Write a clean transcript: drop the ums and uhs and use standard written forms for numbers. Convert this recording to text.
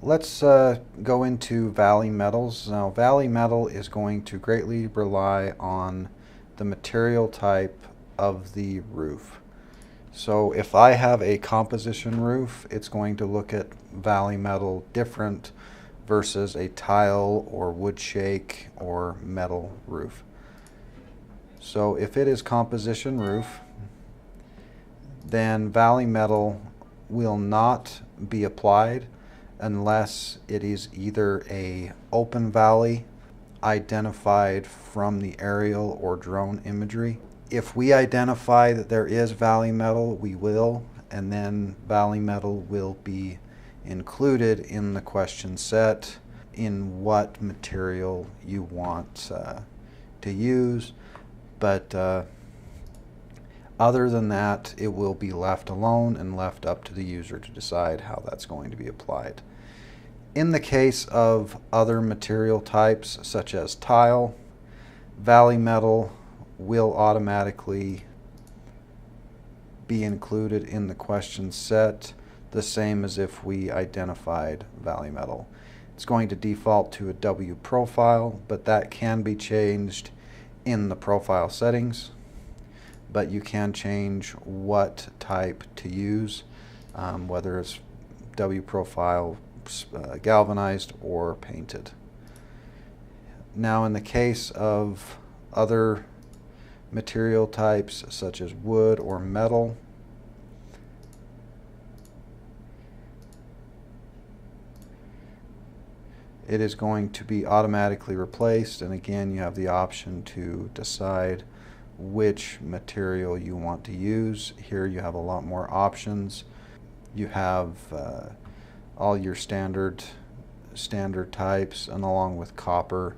Let's go into valley metals. Now, valley metal is going to greatly rely on the material type of the roof. So if I have a composition roof, it's going to look at valley metal different versus a tile or wood shake or metal roof. So if it is composition roof, then valley metal will not be applied unless it is either a open valley identified from the aerial or drone imagery. If we identify that there is valley metal, we will, and then valley metal will be included in the question set in what material you want to use. But other than that, it will be left alone and left up to the user to decide how that's going to be applied. In the case of other material types, such as tile, valley metal will automatically be included in the question set, the same as if we identified valley metal. It's going to default to a W profile, but that can be changed in the profile settings. But you can change what type to use, whether it's W profile, galvanized, or painted. Now, in the case of other material types such as wood or metal, it is going to be automatically replaced, and again you have the option to decide which material you want to use. Here you have a lot more options. You have all your standard types, and along with copper,